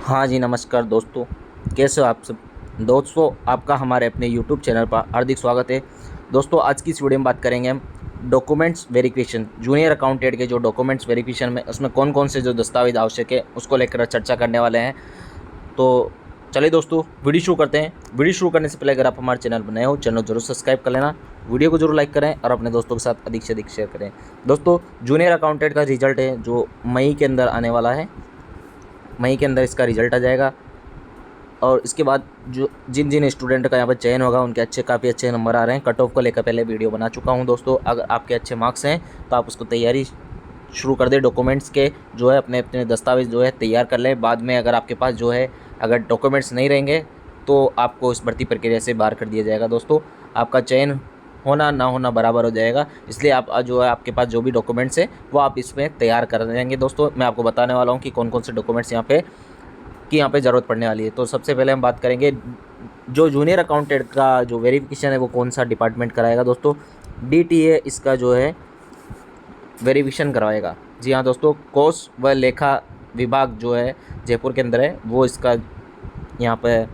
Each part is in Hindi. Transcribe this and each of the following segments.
हाँ जी, नमस्कार दोस्तों। कैसे हो आप सब? दोस्तों, आपका हमारे अपने यूट्यूब चैनल पर हार्दिक स्वागत है। दोस्तों, आज की इस वीडियो में बात करेंगे हम डॉक्यूमेंट्स वेरिफिकेशन, जूनियर अकाउंटेंट के जो डॉक्यूमेंट्स वेरिफिकेशन में उसमें कौन कौन से जो दस्तावेज आवश्यक है उसको लेकर चर्चा करने वाले हैं। तो चलिए दोस्तों, वीडियो शुरू करते हैं। वीडियो शुरू करने से पहले अगर आप हमारे चैनल पर नए हो, चैनल जरूर सब्सक्राइब कर लेना, वीडियो को जरूर लाइक करें और अपने दोस्तों के साथ अधिक से अधिक शेयर करें। दोस्तों, जूनियर अकाउंटेंट का रिजल्ट है जो मई के अंदर आने वाला है। मई के अंदर इसका रिजल्ट आ जाएगा और इसके बाद जो जिन जिन स्टूडेंट का यहाँ पर चयन होगा उनके काफ़ी अच्छे नंबर आ रहे हैं। कट ऑफ को लेकर पहले वीडियो बना चुका हूँ दोस्तों। अगर आपके अच्छे मार्क्स हैं तो आप उसको तैयारी शुरू कर दें। डॉक्यूमेंट्स के जो है अपने अपने दस्तावेज जो है तैयार कर लें। बाद में अगर आपके पास जो है अगर डॉक्यूमेंट्स नहीं रहेंगे तो आपको इस भर्ती प्रक्रिया से बाहर कर दिया जाएगा। दोस्तों, आपका चयन होना ना होना बराबर हो जाएगा, इसलिए आप जो है आपके पास जो भी डॉक्यूमेंट्स है वो आप इसमें तैयार कर देंगे। दोस्तों, मैं आपको बताने वाला हूँ कि कौन कौन से डॉक्यूमेंट्स यहाँ पे ज़रूरत पड़ने वाली है। तो सबसे पहले हम बात करेंगे जो जूनियर अकाउंटेंट का जो वेरिफिकेशन है वो कौन सा डिपार्टमेंट कराएगा। दोस्तों, DTA इसका जो है वेरिफिकेशन करवाएगा। जी हाँ दोस्तों, कोष व लेखा विभाग जो है जयपुर के अंदर है वो इसका यहाँ पे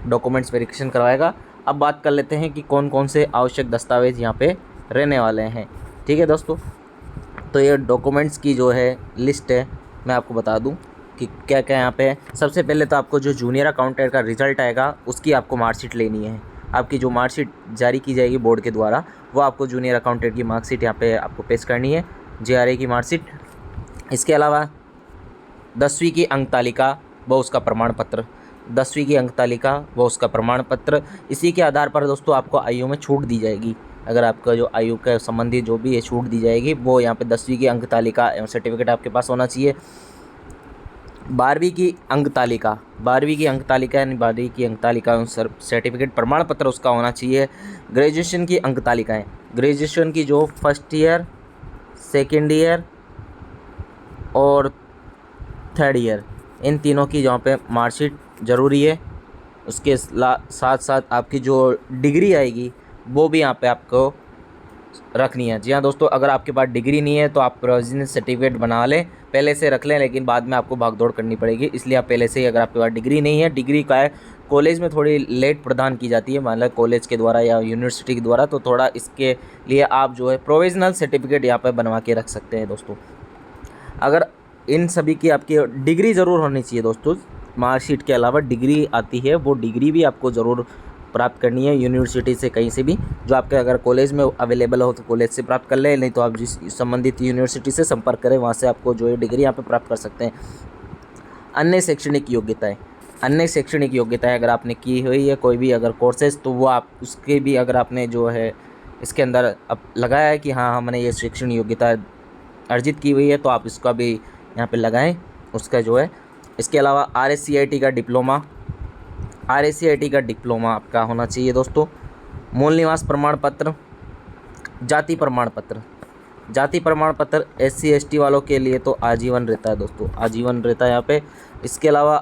डॉक्यूमेंट्स वेरिफिकेशन करवाएगा। अब बात कर लेते हैं कि कौन कौन से आवश्यक दस्तावेज यहाँ पे रहने वाले हैं। ठीक है दोस्तों, तो ये डॉक्यूमेंट्स की जो है लिस्ट है, मैं आपको बता दूं कि क्या क्या यहाँ पे है। सबसे पहले तो आपको जो जूनियर अकाउंटेंट का रिज़ल्ट आएगा उसकी आपको मार्कशीट लेनी है। आपकी जो मार्कशीट जारी की जाएगी बोर्ड के द्वारा वो आपको जूनियर अकाउंटेंट की मार्कशीट यहाँ पे आपको पेश करनी है, JRA की मार्कशीट। इसके अलावा 10वीं की अंक तालिका व उसका प्रमाण पत्र, 10वीं की अंक तालिका व उसका प्रमाण पत्र। इसी के आधार पर दोस्तों आपको आयु में छूट दी जाएगी। अगर आपका जो आयु के संबंधी जो भी है छूट दी जाएगी वो यहाँ पे 10वीं की अंक तालिका एवं सर्टिफिकेट आपके पास होना चाहिए। 12वीं की अंक तालिका, 12वीं की अंक तालिका यानी 12वीं की अंक तालिका एवं सर्टिफिकेट प्रमाण पत्र उसका होना चाहिए। ग्रेजुएशन की अंक तालिकाएँ, ग्रेजुएशन की जो फर्स्ट ईयर, सेकेंड ईयर और थर्ड ईयर, इन तीनों की जहाँ पे मार्कशीट ज़रूरी है। उसके साथ साथ आपकी जो डिग्री आएगी वो भी यहाँ पे आपको रखनी है। जी हाँ दोस्तों, अगर आपके पास डिग्री नहीं है तो आप प्रोविजनल सर्टिफिकेट बना लें, पहले से रख लें, लेकिन बाद में आपको भागदौड़ करनी पड़ेगी। इसलिए आप पहले से ही, अगर आपके पास डिग्री नहीं है, डिग्री का है कॉलेज में थोड़ी लेट प्रदान की जाती है, मतलब कॉलेज के द्वारा या यूनिवर्सिटी के द्वारा, तो थोड़ा इसके लिए आप जो है प्रोविजनल सर्टिफिकेट यहाँ पर बनवा के रख सकते हैं। दोस्तों, अगर इन सभी की आपकी डिग्री ज़रूर होनी चाहिए। दोस्तों, मार्कशीट के अलावा डिग्री आती है, वो डिग्री भी आपको ज़रूर प्राप्त करनी है यूनिवर्सिटी से, कहीं से भी जो आपके अगर कॉलेज में अवेलेबल हो तो कॉलेज से प्राप्त कर ले, नहीं तो आप जिस संबंधित यूनिवर्सिटी से संपर्क करें, वहाँ से आपको जो है डिग्री यहाँ पे प्राप्त कर सकते हैं। अन्य शैक्षणिक योग्यताएं, अन्य शैक्षणिक योग्यताएं अगर आपने की हुई है कोई भी अगर कोर्सेज, तो वो आप उसके भी अगर आपने जो है इसके अंदर अब लगाया है कि हाँ हमने ये शैक्षणिक योग्यता अर्जित की हुई है, तो आप इसका भी यहाँ पे लगाएं उसका जो है। इसके अलावा RSCIT का डिप्लोमा, RSCIT का डिप्लोमा आपका होना चाहिए। दोस्तों, मूल निवास प्रमाण पत्र, जाति प्रमाण पत्र, जाति प्रमाण पत्र SC ST वालों के लिए तो आजीवन रहता है। दोस्तों, आजीवन रहता है यहाँ पे। इसके अलावा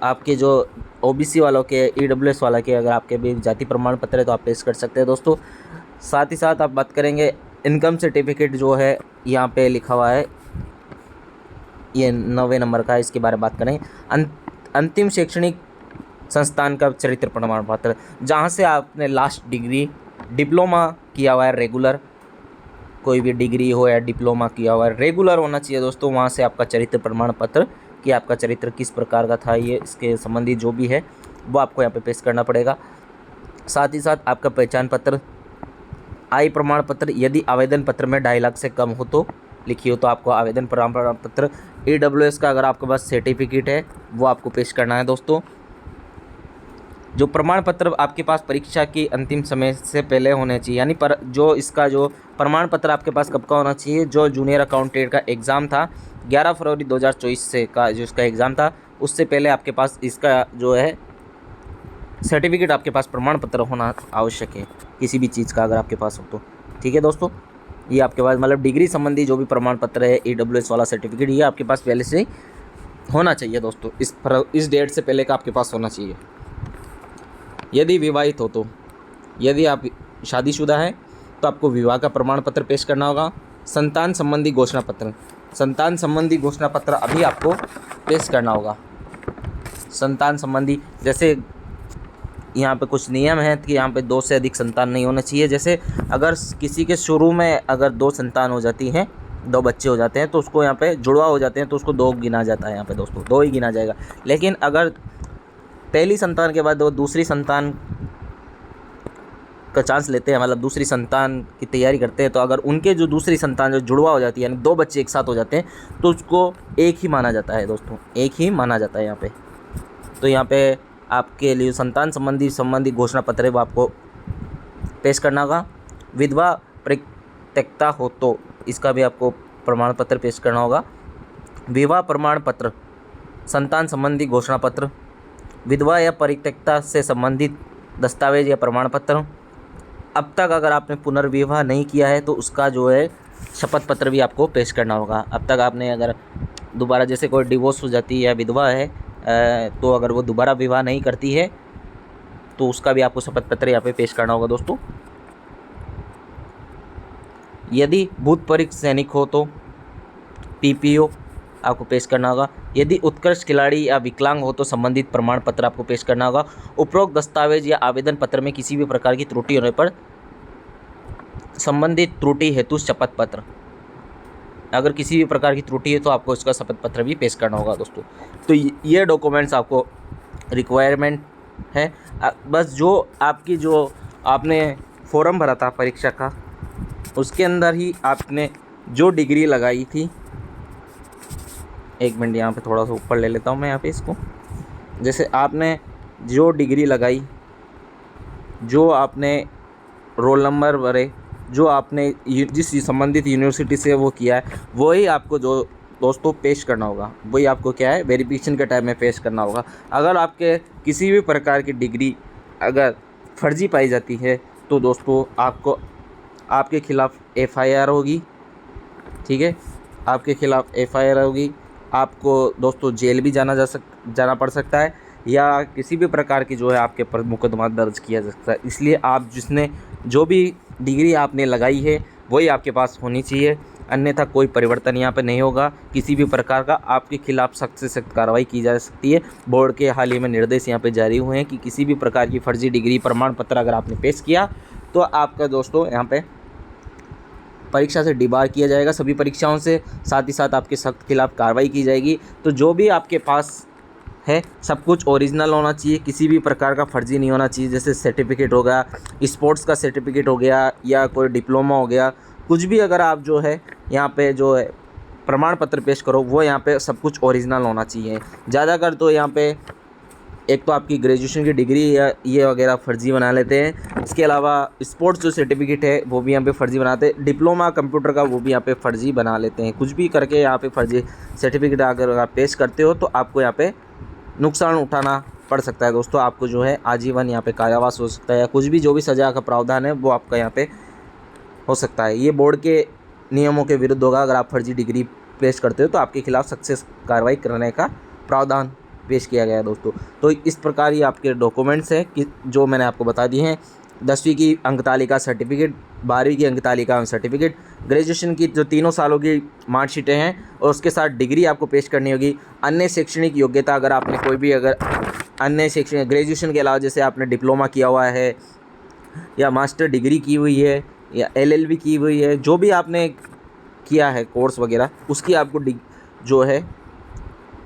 आपके जो OBC वालों के, EWS वाला के अगर आपके भी जाति प्रमाण पत्र है तो आप पेश कर सकते हैं। दोस्तों, साथ ही साथ आप बात करेंगे इनकम सर्टिफिकेट जो है यहाँ पे लिखा हुआ है, ये 9वें नंबर का है, इसके बारे में बात करें। अंतिम शैक्षणिक संस्थान का चरित्र प्रमाण पत्र, जहाँ से आपने लास्ट डिग्री डिप्लोमा किया हुआ है, रेगुलर कोई भी डिग्री हो या डिप्लोमा किया हुआ है, रेगुलर होना चाहिए। दोस्तों, वहाँ से आपका चरित्र प्रमाण पत्र कि आपका चरित्र किस प्रकार का था, ये इसके संबंधी जो भी है वो आपको यहाँ पे पेश करना पड़ेगा। साथ ही साथ आपका पहचान पत्र, आय प्रमाण पत्र, यदि आवेदन पत्र में 2.5 लाख से कम हो तो लिखी हो तो आपको आवेदन प्रमाण पत्र। EWS का अगर आपके पास सर्टिफिकेट है वो आपको पेश करना है। दोस्तों, जो प्रमाण पत्र आपके पास परीक्षा की अंतिम समय से पहले होने चाहिए, यानी पर जो इसका जो प्रमाण पत्र आपके पास कब का होना चाहिए, जो जूनियर अकाउंटेंट का एग्ज़ाम था 11 फरवरी 2024 से का जो इसका एग्ज़ाम था उससे पहले आपके पास इसका जो है सर्टिफिकेट, आपके पास प्रमाण पत्र होना आवश्यक है किसी भी चीज़ का अगर आपके पास हो तो। ठीक है दोस्तों, ये आपके पास मतलब डिग्री संबंधी जो भी प्रमाण पत्र है, EWS वाला सर्टिफिकेट, ये आपके पास पहले से होना चाहिए। दोस्तों, इस डेट से पहले का आपके पास होना चाहिए। यदि विवाहित हो तो, यदि आप शादीशुदा हैं तो आपको विवाह का प्रमाण पत्र पेश करना होगा। संतान संबंधी घोषणा पत्र, संतान संबंधी घोषणा पत्र अभी आपको पेश करना होगा। संतान संबंधी, जैसे यहाँ पे कुछ नियम है कि यहाँ पे 2 से अधिक संतान नहीं होना चाहिए। जैसे अगर किसी के शुरू में अगर 2 संतान हो जाती हैं, 2 बच्चे हो जाते हैं, तो उसको यहाँ पे जुड़वा हो जाते हैं तो उसको 2 गिना जाता है। यहाँ पे दोस्तों 2 ही गिना जाएगा। लेकिन अगर पहली संतान के बाद वो दूसरी संतान का चांस लेते हैं, मतलब दूसरी संतान की तैयारी करते हैं, तो अगर उनके जो दूसरी संतान जो जुड़वा हो जाती है, यानी 2 बच्चे एक साथ हो जाते हैं, तो उसको एक ही माना जाता है दोस्तों, एक ही माना जाता है यहाँ पे। तो यहाँ पे आपके लिए संतान संबंधी घोषणा पत्र है वो आपको पेश करना होगा। विधवा परित्यक्ता हो तो इसका भी आपको प्रमाण पत्र पेश करना होगा। विवाह प्रमाण पत्र, संतान संबंधी घोषणा पत्र, विधवा या परित्यक्ता से संबंधित दस्तावेज या प्रमाण पत्र। अब तक अगर आपने पुनर्विवाह नहीं किया है तो उसका जो है शपथ पत्र भी आपको पेश करना होगा। अब तक आपने अगर दोबारा, जैसे कोई डिवोर्स हो जाती है या विधवा है, तो अगर वो दोबारा विवाह नहीं करती है तो उसका भी आपको शपथ पत्र यहाँ पे पेश करना होगा दोस्तों। यदि भूतपूर्व सैनिक हो तो PPO आपको पेश करना होगा। यदि उत्कृष्ट खिलाड़ी या विकलांग हो तो संबंधित प्रमाण पत्र आपको पेश करना होगा। उपरोक्त दस्तावेज या आवेदन पत्र में किसी भी प्रकार की त्रुटि होने पर संबंधित त्रुटि हेतु शपथ पत्र, अगर किसी भी प्रकार की त्रुटि है तो आपको इसका शपथ पत्र भी पेश करना होगा दोस्तों। तो ये डॉक्यूमेंट्स आपको रिक्वायरमेंट है। बस जो आपकी जो आपने फॉर्म भरा था परीक्षा का, उसके अंदर ही आपने जो डिग्री लगाई थी, 1 मिनट यहाँ पे थोड़ा सा ऊपर ले लेता हूँ मैं यहाँ पे इसको। जैसे आपने जो डिग्री लगाई, जो आपने रोल नंबर भरे, जो आपने जिस संबंधित यूनिवर्सिटी से वो किया है, वही आपको जो दोस्तों पेश करना होगा। वही आपको क्या है, वेरिफिकेशन के टाइम में पेश करना होगा। अगर आपके किसी भी प्रकार की डिग्री अगर फर्जी पाई जाती है तो दोस्तों आपको आपके खिलाफ़ FIR होगी, ठीक है, आपके खिलाफ़ FIR होगी। आपको दोस्तों जेल भी जाना पड़ सकता है, या किसी भी प्रकार की जो है आपके पर मुकदमा दर्ज किया जा सकता है। इसलिए आप जिसने जो भी डिग्री आपने लगाई है वही आपके पास होनी चाहिए, अन्यथा कोई परिवर्तन यहाँ पे नहीं होगा। किसी भी प्रकार का आपके खिलाफ़ सख्त से सख्त कार्रवाई की जा सकती है। बोर्ड के हाल ही में निर्देश यहाँ पे जारी हुए हैं कि किसी भी प्रकार की फर्जी डिग्री प्रमाण पत्र अगर आपने पेश किया तो आपका दोस्तों यहाँ पे परीक्षा से डिबार किया जाएगा, सभी परीक्षाओं से। साथ ही साथ आपके सख्त खिलाफ़ कार्रवाई की जाएगी। तो जो भी आपके पास है सब कुछ ओरिजिनल होना चाहिए, किसी भी प्रकार का फर्जी नहीं होना चाहिए। जैसे सर्टिफिकेट हो गया, स्पोर्ट्स का सर्टिफिकेट हो गया, या कोई डिप्लोमा हो गया, कुछ भी अगर आप जो है यहाँ पे जो है प्रमाण पत्र पेश करो, वो यहाँ पे सब कुछ ओरिजिनल होना चाहिए। ज़्यादातर तो यहाँ पे एक तो आपकी ग्रेजुएशन की डिग्री या ये वगैरह फर्जी बना लेते हैं। इसके अलावा स्पोर्ट्स जो सर्टिफिकेट है वो भी यहाँ पे फर्जी बनाते हैं। डिप्लोमा कंप्यूटर का वो भी यहाँ पे फर्जी बना लेते हैं। कुछ भी करके यहाँ पे फर्जी सर्टिफिकेट अगर आप पेश करते हो तो आपको यहाँ पे नुकसान उठाना पड़ सकता है दोस्तों। आपको जो है आजीवन यहाँ पे कारावास हो सकता है, या कुछ भी जो भी सज़ा का प्रावधान है वो आपका यहाँ पे हो सकता है। ये बोर्ड के नियमों के विरुद्ध होगा। अगर आप फर्जी डिग्री पेश करते हो तो आपके खिलाफ़ सख्त से कार्रवाई करने का प्रावधान पेश किया गया है दोस्तों। तो इस प्रकार ये आपके डॉक्यूमेंट्स हैं कि जो मैंने आपको बता दिए हैं। 10वीं की अंकतालिका सर्टिफिकेट, 12वीं की अंकतालिका सर्टिफिकेट, ग्रेजुएशन की जो 3 सालों की मार्कशीटें हैं और उसके साथ डिग्री आपको पेश करनी होगी। अन्य शैक्षणिक योग्यता, अगर आपने कोई भी अगर अन्य शैक्षणिक ग्रेजुएशन के अलावा जैसे आपने डिप्लोमा किया हुआ है या मास्टर डिग्री की हुई है या LLB की हुई है, जो भी आपने किया है कोर्स वगैरह, उसकी आपको जो है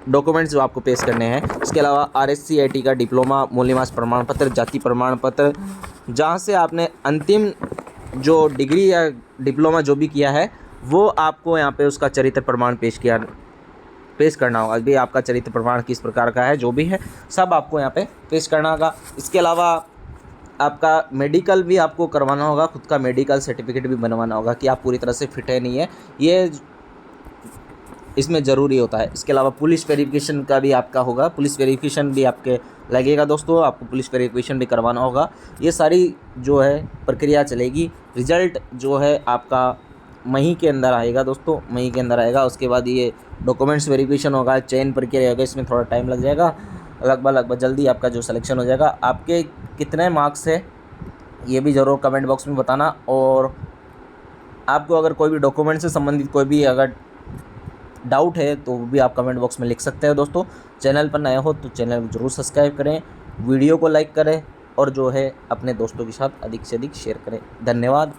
डॉक्यूमेंट्स जो आपको पेश करने हैं। इसके अलावा RSC-IT का डिप्लोमा, मूल्यमास प्रमाण पत्र, जाति प्रमाण पत्र, जहाँ से आपने अंतिम जो डिग्री या डिप्लोमा जो भी किया है वो आपको यहाँ पे उसका चरित्र प्रमाण पेश करना होगा। अभी आपका चरित्र प्रमाण किस प्रकार का है, जो भी है सब आपको यहाँ पे पेश करना होगा। इसके अलावा आपका मेडिकल भी आपको करवाना होगा, खुद का मेडिकल सर्टिफिकेट भी बनवाना होगा कि आप पूरी तरह से फिट है नहीं है, ये इसमें ज़रूरी होता है। इसके अलावा पुलिस वेरिफिकेशन का भी आपका होगा, पुलिस वेरिफिकेशन भी आपके लगेगा दोस्तों, आपको पुलिस वेरिफिकेशन भी करवाना होगा। ये सारी जो है प्रक्रिया चलेगी। रिज़ल्ट जो है आपका मई के अंदर आएगा दोस्तों, मई के अंदर आएगा। उसके बाद ये डॉक्यूमेंट्स वेरिफिकेशन होगा, चयन प्रक्रिया होगा, इसमें थोड़ा टाइम लग जाएगा। लगभग जल्दी आपका जो सिलेक्शन हो जाएगा। आपके कितने मार्क्स है ये भी ज़रूर कमेंट बॉक्स में बताना। और आपको अगर कोई भी डॉक्यूमेंट से संबंधित कोई भी अगर डाउट है तो वो भी आप कमेंट बॉक्स में लिख सकते हैं दोस्तों। चैनल पर नए हो तो चैनल को जरूर सब्सक्राइब करें, वीडियो को लाइक करें और जो है अपने दोस्तों के साथ अधिक से अधिक शेयर करें। धन्यवाद।